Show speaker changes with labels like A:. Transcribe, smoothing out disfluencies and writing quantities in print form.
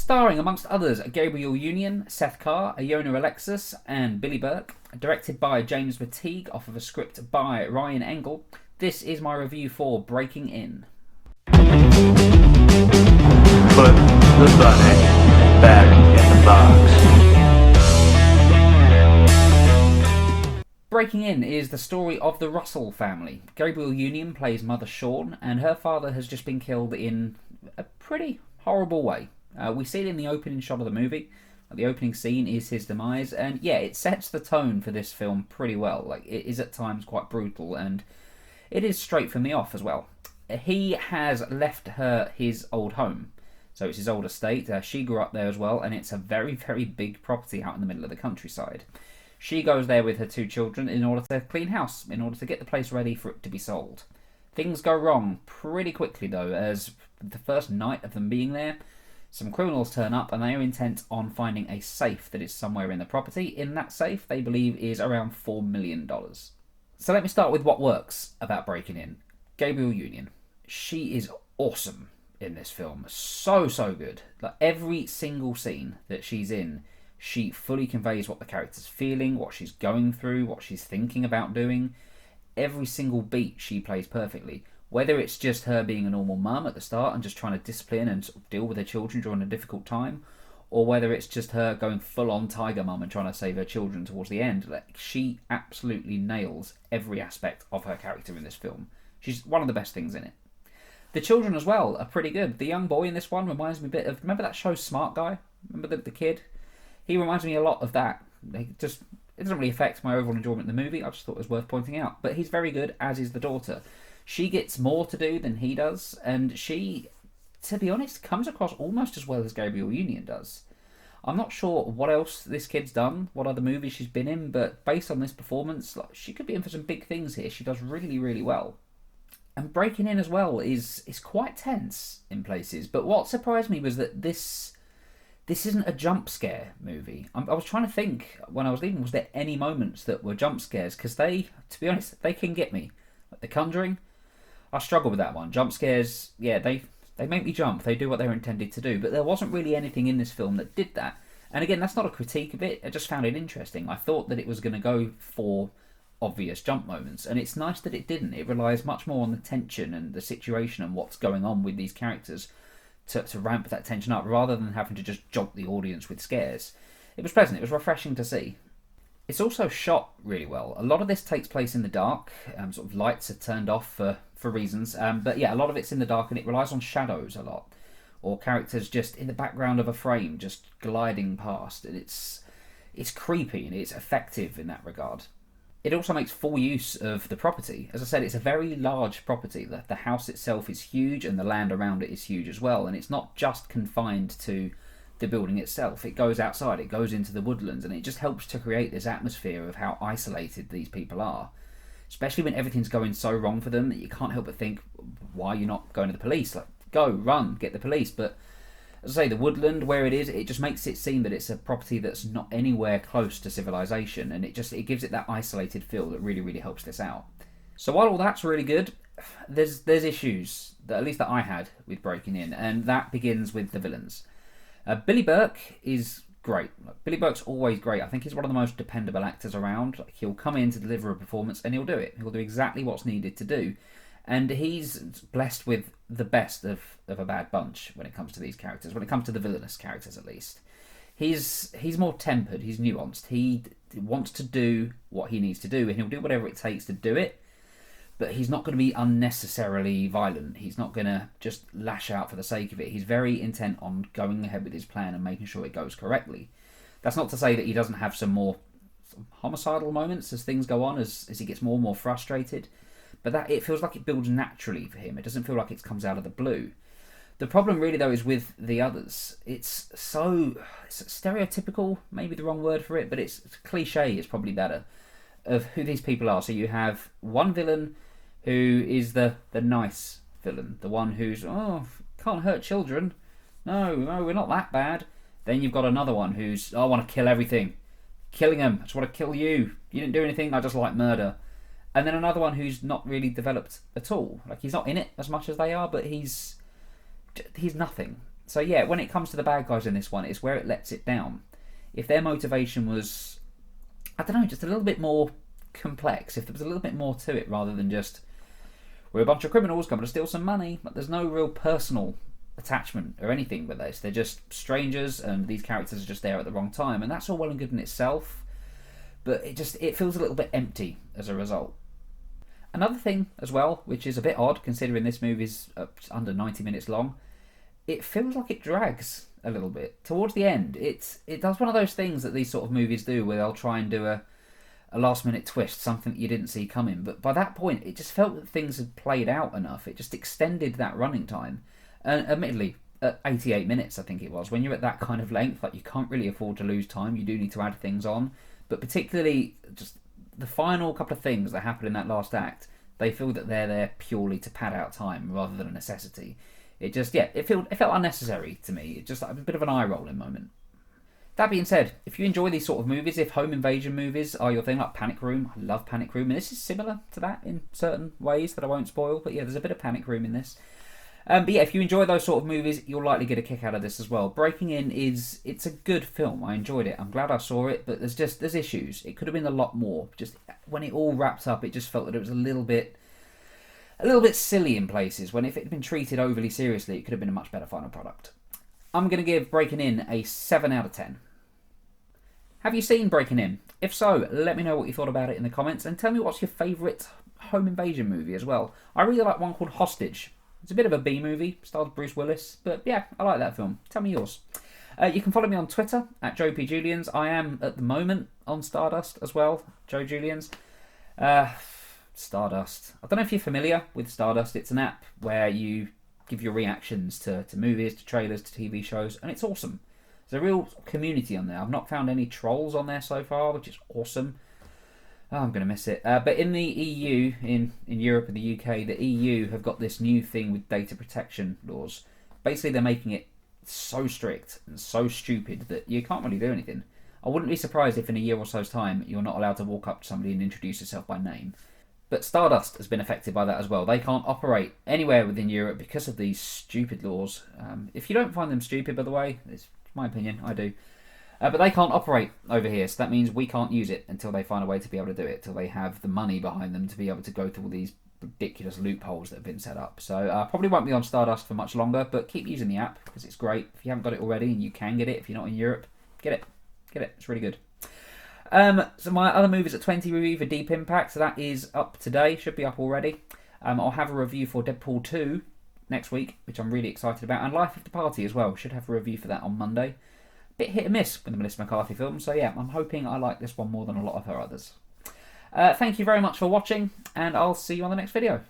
A: Starring, amongst others, Gabriel Union, Seth Carr, Iona Alexis, and Billy Burke. Directed by James McTeague off of a script by Ryan Engel. This is my review for Breaking In.
B: Put the bunny back in the box.
A: Breaking In is the story of the Russell family. Gabriel Union plays Mother Shawn, and her father has just been killed in a pretty horrible way. We see it in the opening shot of the movie. The opening scene is his demise, and yeah, it sets the tone for this film pretty well. Like, it is at times quite brutal, and it is straight from the off as well. He has left her his old home, so it's his old estate. She grew up there as well, and it's a very, very big property out in the middle of the countryside. She goes there with her 2 children in order to clean house, in order to get the place ready for it to be sold. Things go wrong pretty quickly though, as the first night of them being there, some criminals turn up and they are intent on finding a safe that is somewhere in the property. In that safe, they believe is around $4 million. So let me start with what works about Breaking In. Gabriel Union. She is awesome in this film. So good. Like, every single scene that she's in, she fully conveys what the character's feeling, what she's going through, what she's thinking about doing. Every single beat she plays perfectly. Whether it's just her being a normal mum at the start and just trying to discipline and sort of deal with her children during a difficult time, or whether it's just her going full-on tiger mum and trying to save her children towards the end, like, she absolutely nails every aspect of her character in this film. She's one of the best things in it. The children as well are pretty good. The young boy in this one reminds me a bit of... Remember that show Smart Guy? Remember the kid? He reminds me a lot of that. It doesn't really affect my overall enjoyment of the movie. I just thought it was worth pointing out. But he's very good, as is the daughter. She gets more to do than he does, and she, to be honest, comes across almost as well as Gabriel Union does. I'm not sure what else this kid's done, what other movies she's been in, but based on this performance, like, she could be in for some big things here. She does really, really well. And Breaking In as well is quite tense in places, but what surprised me was that this isn't a jump scare movie. I was trying to think when I was leaving, was there any moments that were jump scares? Because they, to be honest, they can get me. Like The Conjuring, I struggle with that one. Jump scares, yeah, they make me jump. They do what they're intended to do. But there wasn't really anything in this film that did that. And again, that's not a critique of it. I just found it interesting. I thought that it was going to go for obvious jump moments. And it's nice that it didn't. It relies much more on the tension and the situation and what's going on with these characters to ramp that tension up, rather than having to just jolt the audience with scares. It was pleasant. It was refreshing to see. It's also shot really well. A lot of this takes place in the dark. Sort of lights are turned off for reasons. But yeah, a lot of it's in the dark, and it relies on shadows a lot. Or characters just in the background of a frame, just gliding past. And it's creepy, and it's effective in that regard. It also makes full use of the property. As I said, it's a very large property. The house itself is huge, and the land around it is huge as well. And it's not just confined to the building itself. It goes outside, it goes into the woodlands, and it just helps to create this atmosphere of how isolated these people are. Especially when everything's going so wrong for them that you can't help but think, why are you not going to the police? Like, go, run, get the police. But as I say, the woodland, where it is, it just makes it seem that it's a property that's not anywhere close to civilization, and it gives it that isolated feel that really, really helps this out. So while all that's really good, there's issues, that at least that I had with Breaking In, and that begins with the villains. Billy Burke is great. Billy Burke's always great. I think he's one of the most dependable actors around. He'll come in to deliver a performance and he'll do it. He'll do exactly what's needed to do. And he's blessed with the best of a bad bunch when it comes to these characters, when it comes to the villainous characters at least. He's more tempered, he's nuanced. He wants to do what he needs to do, and he'll do whatever it takes to do it. But he's not going to be unnecessarily violent. He's not going to just lash out for the sake of it. He's very intent on going ahead with his plan and making sure it goes correctly. That's not to say that he doesn't have some more homicidal moments as things go on, as he gets more and more frustrated. But that it feels like it builds naturally for him. It doesn't feel like it comes out of the blue. The problem really, though, is with the others. It's stereotypical, maybe the wrong word for it, but it's cliche is probably better, of who these people are. So you have one villain who is the nice villain, the one who's, can't hurt children. No, we're not that bad. Then you've got another one who's, I want to kill everything. Killing them, I just want to kill you. You didn't do anything, I just like murder. And then another one who's not really developed at all. Like, he's not in it as much as they are, but he's nothing. So yeah, when it comes to the bad guys in this one, it's where it lets it down. If their motivation was, I don't know, just a little bit more complex, if there was a little bit more to it rather than just, we're a bunch of criminals coming to steal some money, but there's no real personal attachment or anything with this. They're just strangers, and these characters are just there at the wrong time, and that's all well and good in itself, but it feels a little bit empty as a result. Another thing as well, which is a bit odd considering this movie's under 90 minutes long, it feels like it drags a little bit towards the end. It does one of those things that these sort of movies do, where they'll try and do a last minute twist, something that you didn't see coming, but by that point it just felt that things had played out enough. It just extended that running time, and admittedly at 88 minutes I think it was, when you're at that kind of length, like, you can't really afford to lose time. You do need to add things on, but particularly just the final couple of things that happen in that last act, they feel that they're there purely to pad out time rather than a necessity. It just, yeah, it felt unnecessary to me. It just like a bit of an eye rolling moment. That being said, if you enjoy these sort of movies, if home invasion movies are your thing, like Panic Room, I love Panic Room, and this is similar to that in certain ways that I won't spoil, but yeah, there's a bit of Panic Room in this. But yeah, if you enjoy those sort of movies, you'll likely get a kick out of this as well. Breaking In it's a good film. I enjoyed it. I'm glad I saw it, but there's issues. It could have been a lot more. Just when it all wrapped up, it just felt that it was a little bit silly in places, when if it had been treated overly seriously, it could have been a much better final product. I'm going to give Breaking In a 7 out of 10. Have you seen Breaking In? If so, let me know what you thought about it in the comments, and tell me what's your favourite home invasion movie as well. I really like one called Hostage. It's a bit of a B movie, stars Bruce Willis, but yeah, I like that film. Tell me yours. You can follow me on Twitter at Joe P. Julians. I am at the moment on Stardust as well, Joe Julians. Stardust. I don't know if you're familiar with Stardust. It's an app where you give your reactions to movies, to trailers, to TV shows, and it's awesome. There's a real community on there. I've not found any trolls on there so far, which is awesome. Oh, I'm going to miss it. But in the EU, in Europe and the UK, the EU have got this new thing with data protection laws. Basically, they're making it so strict and so stupid that you can't really do anything. I wouldn't be surprised if in a year or so's time you're not allowed to walk up to somebody and introduce yourself by name. But Stardust has been affected by that as well. They can't operate anywhere within Europe because of these stupid laws. If you don't find them stupid, by the way, it's my opinion, I do. But they can't operate over here, so that means we can't use it until they find a way to be able to do it, till they have the money behind them to be able to go through all these ridiculous loopholes that have been set up. So probably won't be on Stardust for much longer, but keep using the app because it's great. If you haven't got it already, and you can get it if you're not in Europe, get it. It's really good. So my other movies at 20 review for Deep Impact, so that is up today, should be up already. I'll have a review for Deadpool 2 next week, which I'm really excited about, and Life of the Party as well. Should have a review for that on Monday. Bit hit and miss with the Melissa McCarthy films, so yeah, I'm hoping I like this one more than a lot of her others. Thank you very much for watching, and I'll see you on the next video.